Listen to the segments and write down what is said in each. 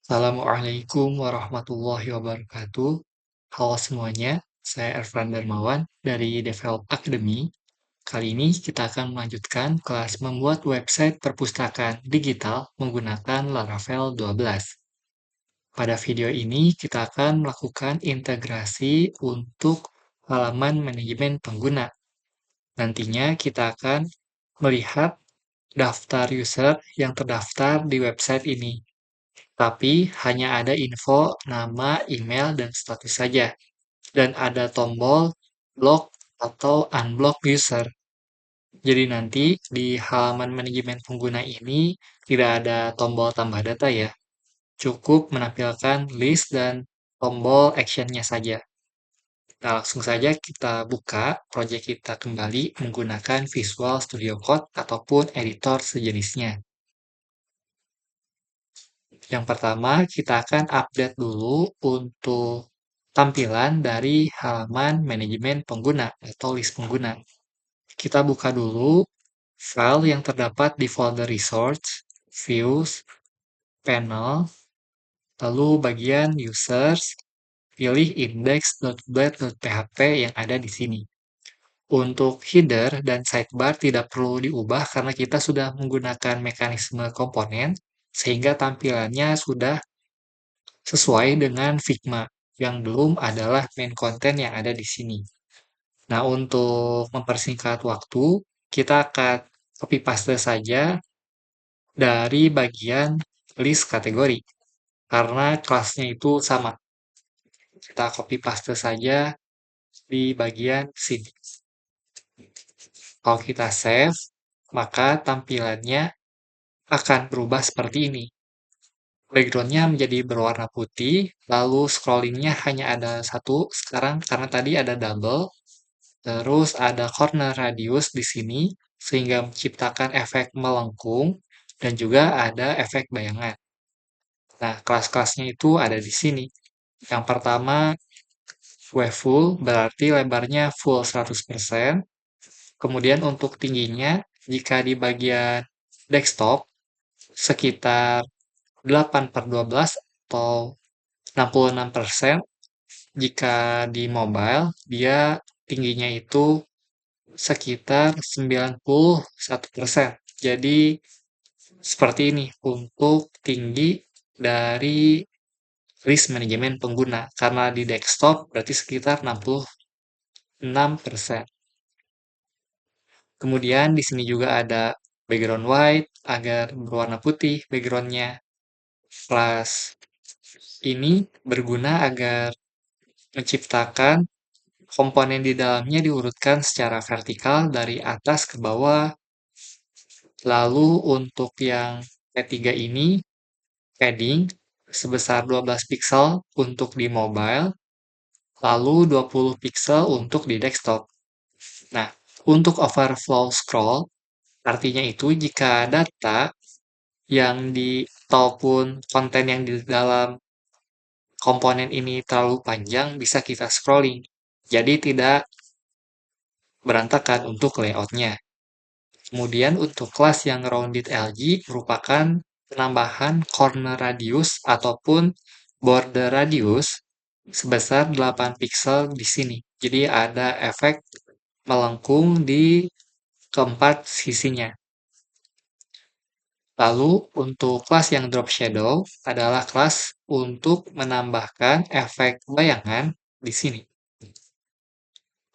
Assalamualaikum warahmatullahi wabarakatuh. Halo semuanya, saya Ervan Darmawan dari Develop Academy. Kali ini kita akan melanjutkan kelas membuat website perpustakaan digital menggunakan Laravel 12. Pada video ini kita akan melakukan integrasi untuk halaman manajemen pengguna. Nantinya kita akan melihat daftar user yang terdaftar di website ini. Tapi hanya ada info nama, email, dan status saja. Dan ada tombol block atau unblock user. Jadi nanti di halaman manajemen pengguna ini tidak ada tombol tambah data ya. Cukup menampilkan list dan tombol actionnya saja. Nah, langsung saja kita buka project kita kembali menggunakan Visual Studio Code ataupun editor sejenisnya. Yang pertama, kita akan update dulu untuk tampilan dari halaman manajemen pengguna atau list pengguna. Kita buka dulu file yang terdapat di folder resource, views, panel, lalu bagian users, pilih index.blade.php yang ada di sini. Untuk header dan sidebar tidak perlu diubah karena kita sudah menggunakan mekanisme komponen, sehingga tampilannya sudah sesuai dengan Figma yang belum adalah main content yang ada di sini. Nah, untuk mempersingkat waktu, kita akan copy paste saja dari bagian list kategori karena kelasnya itu sama. Kita copy paste saja di bagian sini. Kalau kita save, maka tampilannya akan berubah seperti ini. Backgroundnya menjadi berwarna putih, lalu scrollingnya hanya ada satu sekarang karena tadi ada double. Terus ada corner radius di sini, sehingga menciptakan efek melengkung, dan juga ada efek bayangan. Nah, kelas-kelasnya itu ada di sini. Yang pertama, full, berarti lebarnya full 100%. Kemudian untuk tingginya, jika di bagian desktop, sekitar 8/12 atau 66%. Jika di mobile, dia tingginya itu sekitar 91%. Jadi seperti ini untuk tinggi dari list manajemen pengguna. Karena di desktop berarti sekitar 66%. Kemudian di sini juga ada background white agar berwarna putih backgroundnya. Kelas ini berguna agar menciptakan komponen di dalamnya diurutkan secara vertikal dari atas ke bawah. Lalu untuk yang ketiga ini, padding sebesar 12 pixel untuk di mobile, lalu 20 pixel untuk di desktop. Nah, untuk overflow scroll, artinya itu jika data yang di ataupun konten yang di dalam komponen ini terlalu panjang, bisa kita scrolling. Jadi tidak berantakan untuk layoutnya. Kemudian untuk kelas yang rounded LG merupakan penambahan corner radius ataupun border radius sebesar 8 pixel di sini. Jadi ada efek melengkung di keempat sisinya. Lalu untuk kelas yang drop shadow adalah kelas untuk menambahkan efek bayangan di sini.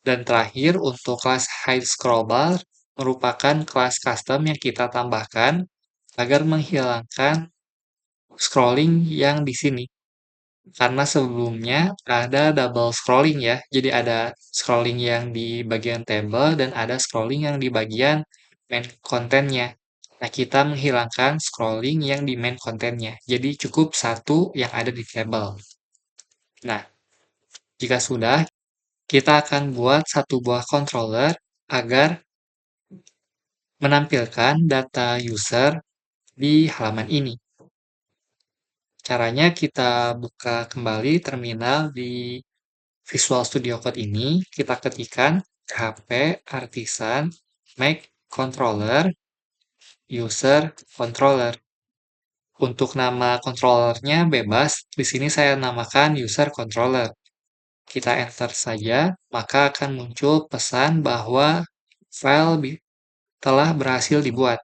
Dan terakhir untuk kelas hide scroll bar merupakan kelas custom yang kita tambahkan agar menghilangkan scrolling yang di sini. Karena sebelumnya ada double scrolling ya, jadi ada scrolling yang di bagian table dan ada scrolling yang di bagian main kontennya. Nah, kita menghilangkan scrolling yang di main kontennya, jadi cukup satu yang ada di table. Nah, jika sudah, kita akan buat satu buah controller agar menampilkan data user di halaman ini. Caranya kita buka kembali terminal di Visual Studio Code ini, kita ketikkan php artisan make controller user controller. Untuk nama controllernya bebas, di sini saya namakan user controller. Kita enter saja, maka akan muncul pesan bahwa telah berhasil dibuat.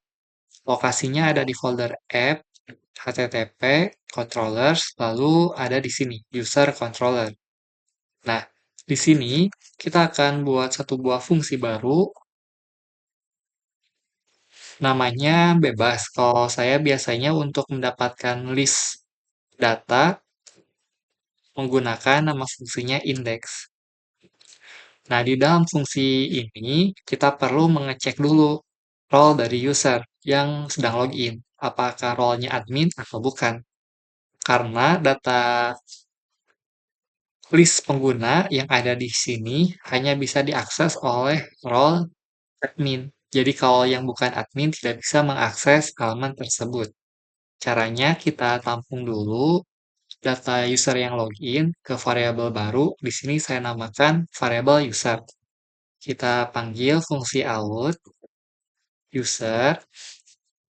Lokasinya ada di folder app, http, controllers, lalu ada di sini, user controller. Nah, di sini kita akan buat satu buah fungsi baru, namanya bebas. Kalau saya biasanya untuk mendapatkan list data, menggunakan nama fungsinya index. Nah, di dalam fungsi ini, kita perlu mengecek dulu role dari user yang sedang login. Apakah role-nya admin atau bukan. Karena data list pengguna yang ada di sini hanya bisa diakses oleh role admin. Jadi kalau yang bukan admin tidak bisa mengakses halaman tersebut. Caranya kita tampung dulu data user yang login ke variabel baru. Di sini saya namakan variabel user. Kita panggil fungsi out user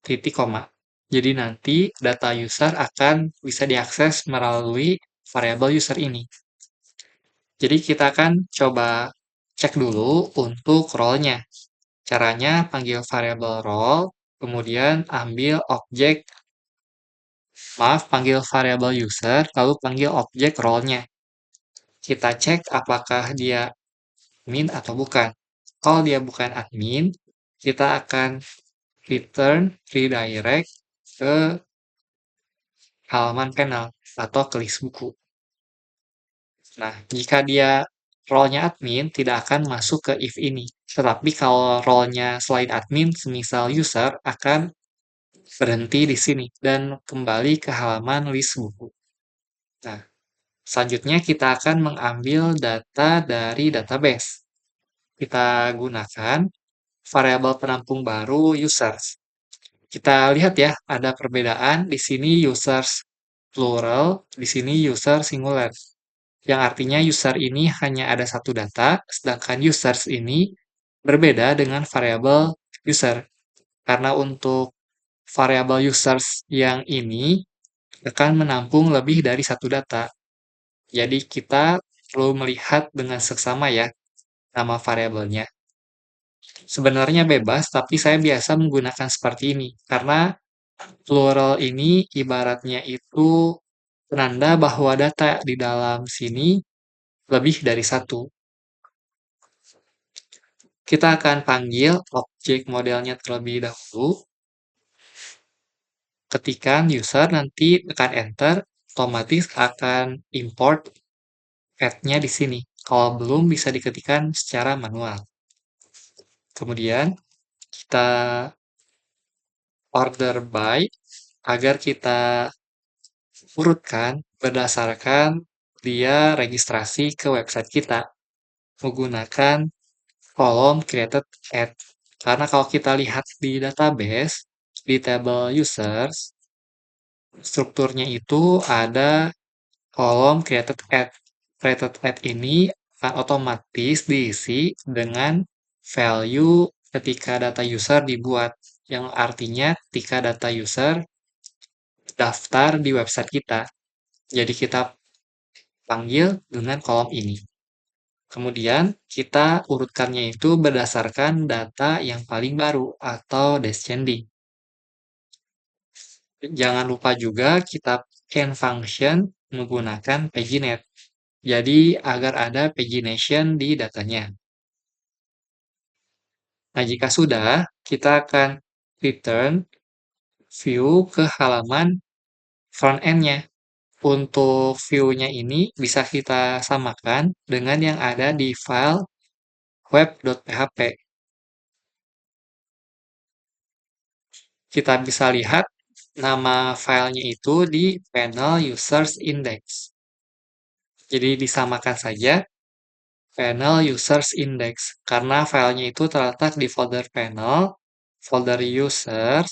titik koma. Jadi nanti data user akan bisa diakses melalui variabel user ini. Jadi kita akan coba cek dulu untuk role-nya. Caranya panggil variabel role, kemudian ambil panggil variabel user, lalu panggil objek role-nya. Kita cek apakah dia admin atau bukan. Kalau dia bukan admin, kita akan redirect ke halaman panel atau ke list buku. Nah, jika dia role-nya admin, tidak akan masuk ke if ini. Tetapi kalau role-nya selain admin, semisal user, akan berhenti di sini dan kembali ke halaman list buku. Nah, selanjutnya kita akan mengambil data dari database. Kita gunakan variabel penampung baru users. Kita lihat ya, ada perbedaan di sini users plural, di sini user singular. Yang artinya user ini hanya ada satu data, sedangkan users ini berbeda dengan variabel user. Karena untuk variabel users yang ini akan menampung lebih dari satu data. Jadi kita perlu melihat dengan seksama ya nama variabelnya. Sebenarnya bebas, tapi saya biasa menggunakan seperti ini. Karena plural ini ibaratnya itu penanda bahwa data di dalam sini lebih dari satu. Kita akan panggil objek modelnya terlebih dahulu. Ketikan user, nanti tekan enter, otomatis akan import add-nya di sini. Kalau belum bisa diketikkan secara manual. Kemudian kita order by agar kita urutkan berdasarkan dia registrasi ke website kita menggunakan kolom created at. Karena kalau kita lihat di database, di table users, strukturnya itu ada kolom created at. Created at ini akan otomatis diisi dengan value ketika data user dibuat. Yang artinya ketika data user daftar di website kita. Jadi kita panggil dengan kolom ini. Kemudian kita urutkannya itu berdasarkan data yang paling baru atau descending. Jangan lupa juga kita can function menggunakan paginate. Jadi agar ada pagination di datanya. Nah, jika sudah, kita akan return view ke halaman front end-nya. Untuk view-nya ini bisa kita samakan dengan yang ada di file web.php. Kita bisa lihat nama filenya itu di panel users index. Jadi disamakan saja panel users index karena filenya itu terletak di folder panel, folder users,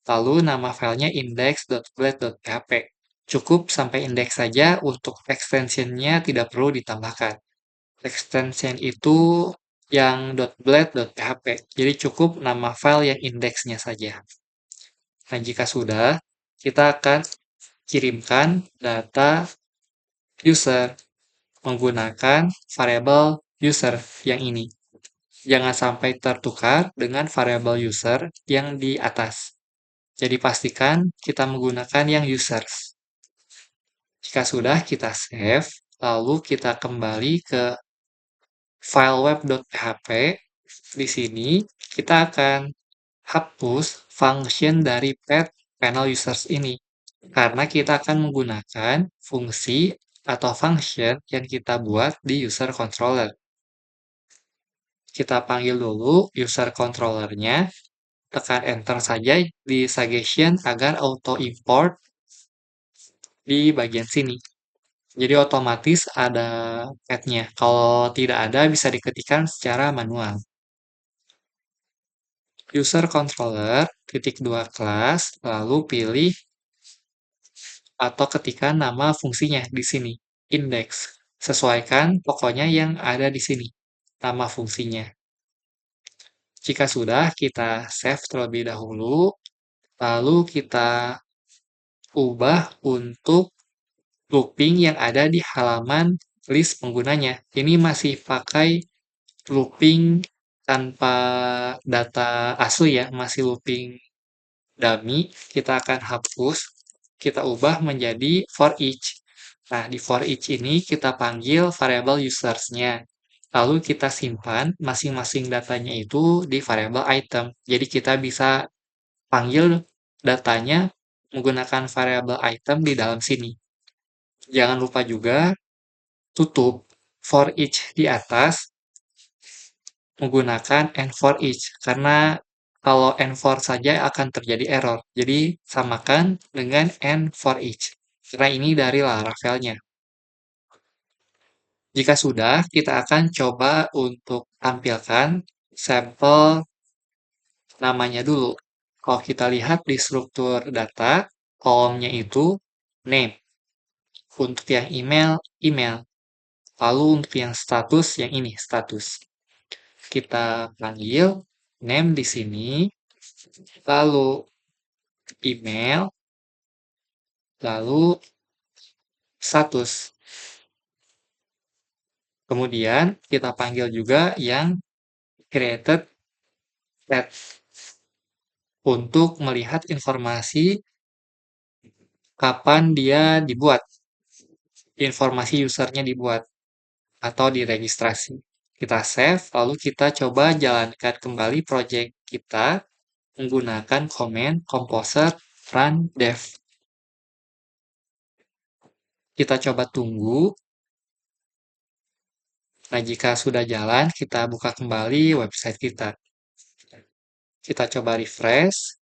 lalu nama filenya index.blade.php. Cukup sampai index saja, untuk extensionnya tidak perlu ditambahkan. Extension itu yang .blade.php. Jadi cukup nama file yang indeksnya saja. Nah, jika sudah, kita akan kirimkan data user menggunakan variabel user yang ini. Jangan sampai tertukar dengan variabel user yang di atas. Jadi pastikan kita menggunakan yang users. Jika sudah kita save, lalu kita kembali ke file web.php. Di sini kita akan hapus function dari pet panel users ini. Karena kita akan menggunakan fungsi atau function yang kita buat di user controller. Kita panggil dulu user controllernya, tekan enter saja di suggestion agar auto import di bagian sini. Jadi otomatis ada pet-nya. Kalau tidak ada bisa diketikkan secara manual. User controller, titik 2 kelas, lalu pilih atau ketikkan nama fungsinya di sini, index. Sesuaikan pokoknya yang ada di sini, nama fungsinya. Jika sudah, kita save terlebih dahulu, lalu kita ubah untuk looping yang ada di halaman list penggunanya. Ini masih pakai looping tanpa data asli ya, masih looping dummy. Kita akan hapus, kita ubah menjadi for each. Nah, di for each ini kita panggil variable users-nya. Lalu kita simpan masing-masing datanya itu di variable item. Jadi kita bisa panggil datanya menggunakan variable item di dalam sini. Jangan lupa juga tutup for each di atas menggunakan and for each karena kalau and for saja akan terjadi error. Jadi samakan dengan and for each. Karena ini dari Laravel-nya. Jika sudah, kita akan coba untuk tampilkan sampel namanya dulu. Kalau kita lihat di struktur data, kolomnya itu name. Untuk yang email, email. Lalu untuk yang status, yang ini, status. Kita panggil name di sini, lalu email, lalu status. Kemudian kita panggil juga yang created at untuk melihat informasi kapan dia dibuat, informasi usernya dibuat atau diregistrasi. Kita save, lalu kita coba jalankan kembali project kita menggunakan command composer run dev. Kita coba tunggu. Nah, jika sudah jalan, kita buka kembali website kita. Kita coba refresh.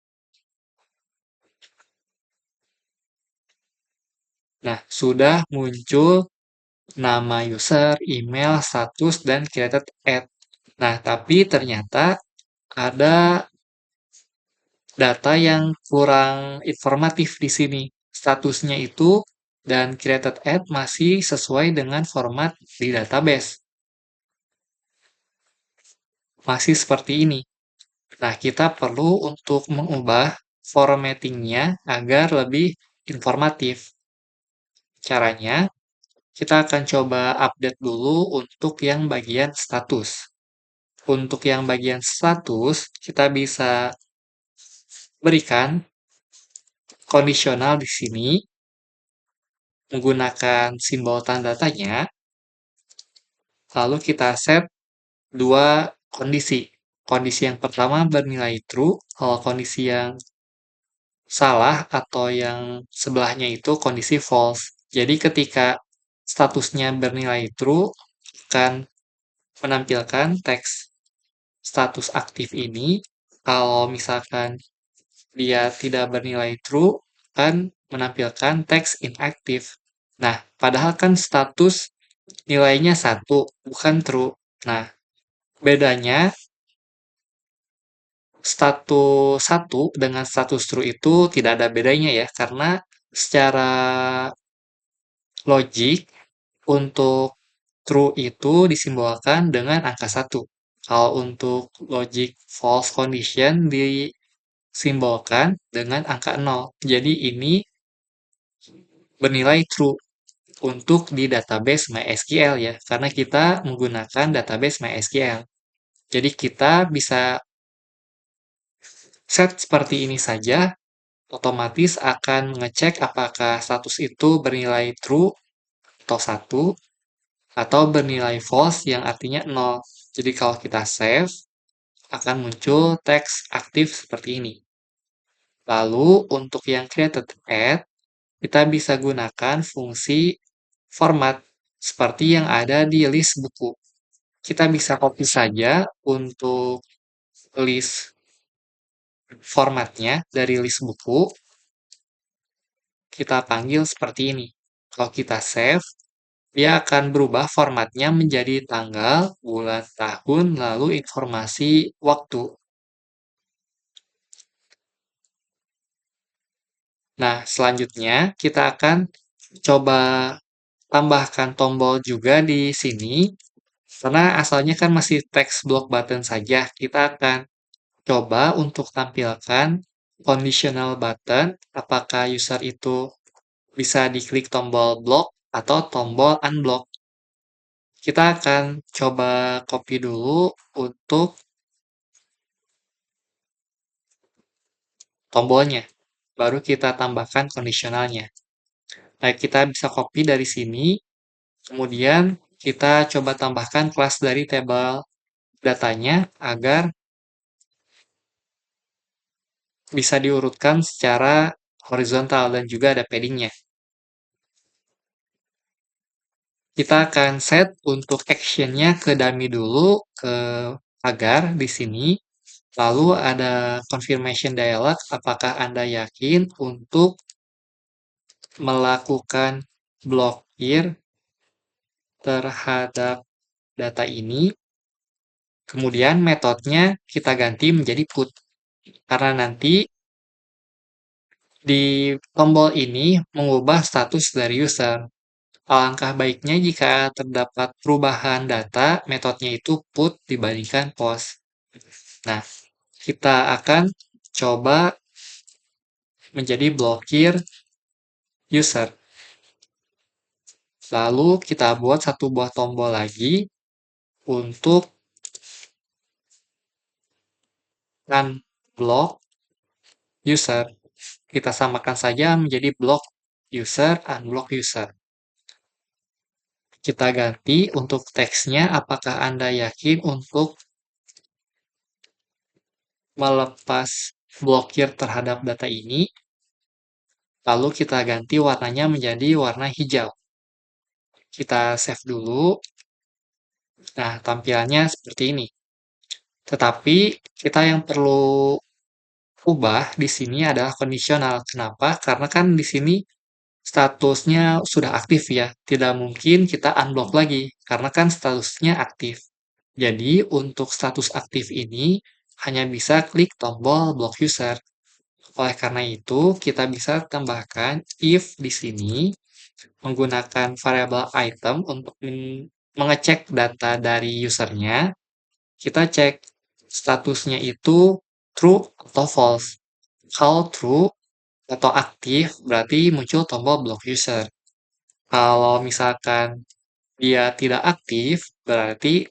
Nah, sudah muncul nama user, email, status, dan created ad. Nah, tapi ternyata ada data yang kurang informatif di sini. Statusnya itu dan created ad masih sesuai dengan format di database. Masih seperti ini. Nah, kita perlu untuk mengubah formattingnya agar lebih informatif. Caranya, kita akan coba update dulu untuk yang bagian status. Untuk yang bagian status, kita bisa berikan kondisional di sini menggunakan simbol tanda tanya. Lalu kita set dua kondisi. Kondisi yang pertama bernilai true, kalau kondisi yang salah atau yang sebelahnya itu kondisi false. Jadi ketika statusnya bernilai true, akan menampilkan teks status aktif ini. Kalau misalkan dia tidak bernilai true, akan menampilkan teks inaktif. Nah, padahal kan status nilainya 1, bukan true. Nah, bedanya status 1 dengan status true itu tidak ada bedanya ya, karena secara logik untuk true itu disimbolkan dengan angka 1. Kalau untuk logic false condition simbolkan dengan angka 0. Jadi ini bernilai true untuk di database MySQL ya, karena kita menggunakan database MySQL. Jadi kita bisa set seperti ini saja, otomatis akan mengecek apakah status itu bernilai true atau 1, atau bernilai false yang artinya 0. Jadi kalau kita save, akan muncul teks aktif seperti ini. Lalu untuk yang created at, kita bisa gunakan fungsi format seperti yang ada di list buku. Kita bisa copy saja untuk list formatnya dari list buku. Kita panggil seperti ini. Kalau kita save, dia akan berubah formatnya menjadi tanggal, bulan, tahun, lalu informasi waktu. Nah, selanjutnya kita akan coba tambahkan tombol juga di sini. Karena asalnya kan masih text block button saja. Kita akan coba untuk tampilkan conditional button. Apakah user itu bisa diklik tombol block atau tombol unblock. Kita akan coba copy dulu untuk tombolnya. Baru kita tambahkan kondisionalnya. Nah, kita bisa copy dari sini. Kemudian kita coba tambahkan kelas dari tabel datanya agar bisa diurutkan secara horizontal dan juga ada paddingnya. Kita akan set untuk actionnya ke dummy dulu, ke agar di sini. Lalu ada confirmation dialog, apakah Anda yakin untuk melakukan blokir terhadap data ini. Kemudian metodenya kita ganti menjadi put. Karena nanti di tombol ini mengubah status dari user. Alangkah baiknya jika terdapat perubahan data, metodenya itu put dibandingkan post. Nah, kita akan coba menjadi blokir user. Lalu kita buat satu buah tombol lagi untuk unblock user. Kita samakan saja menjadi block user, unblock user. Kita ganti untuk teksnya, apakah Anda yakin untuk melepas blokir terhadap data ini? Lalu kita ganti warnanya menjadi warna hijau. Kita save dulu. Nah, tampilannya seperti ini. Tetapi kita yang perlu ubah di sini adalah kondisional. Kenapa? Karena kan di sini statusnya sudah aktif ya. Tidak mungkin kita unblock lagi, karena kan statusnya aktif. Jadi, untuk status aktif ini hanya bisa klik tombol block user. Oleh karena itu, kita bisa tambahkan if di sini menggunakan variabel item untuk mengecek data dari usernya. Kita cek statusnya itu true atau false. Kalau true atau aktif, berarti muncul tombol block user. Kalau misalkan dia tidak aktif, berarti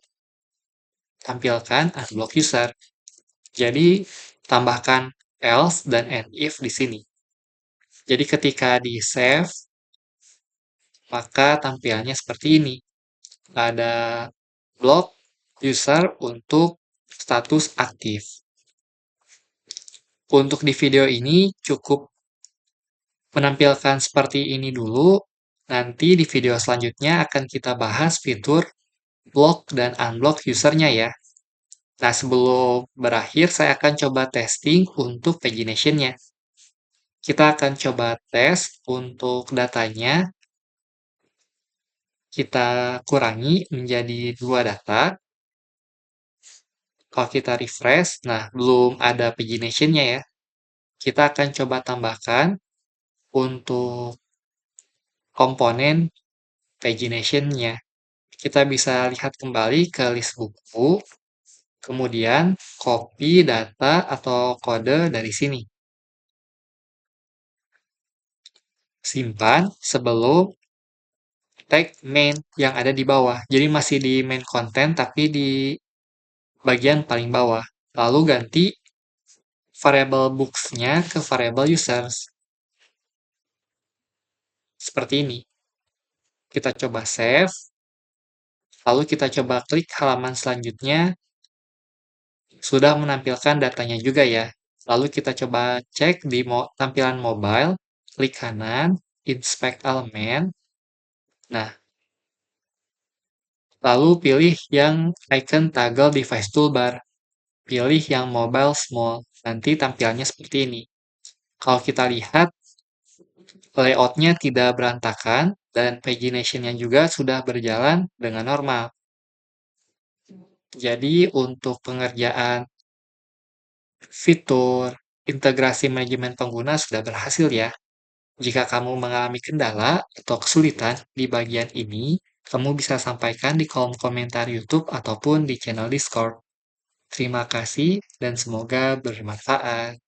tampilkan unblock user. Jadi, tambahkan else dan end if di sini. Jadi, ketika di save, maka tampilannya seperti ini. Ada block user untuk status aktif. Untuk di video ini cukup menampilkan seperti ini dulu. Nanti di video selanjutnya akan kita bahas fitur block dan unblock usernya ya. Nah, sebelum berakhir, saya akan coba testing untuk pagination-nya. Kita akan coba tes untuk datanya. Kita kurangi menjadi 2 data. Kalau kita refresh, nah belum ada pagination-nya ya. Kita akan coba tambahkan untuk komponen pagination-nya. Kita bisa lihat kembali ke list buku. Kemudian, copy data atau kode dari sini. Simpan sebelum tag main yang ada di bawah. Jadi masih di main content tapi di bagian paling bawah. Lalu ganti variable books-nya ke variable users. Seperti ini. Kita coba save. Lalu kita coba klik halaman selanjutnya. Sudah menampilkan datanya juga ya. Lalu kita coba cek di tampilan mobile. Klik kanan, inspect elemen. Nah, lalu pilih yang icon toggle device toolbar. Pilih yang mobile small. Nanti tampilannya seperti ini. Kalau kita lihat, layoutnya tidak berantakan dan pagination-nya juga sudah berjalan dengan normal. Jadi untuk pengerjaan fitur integrasi manajemen pengguna sudah berhasil ya. Jika kamu mengalami kendala atau kesulitan di bagian ini, kamu bisa sampaikan di kolom komentar YouTube ataupun di channel Discord. Terima kasih dan semoga bermanfaat.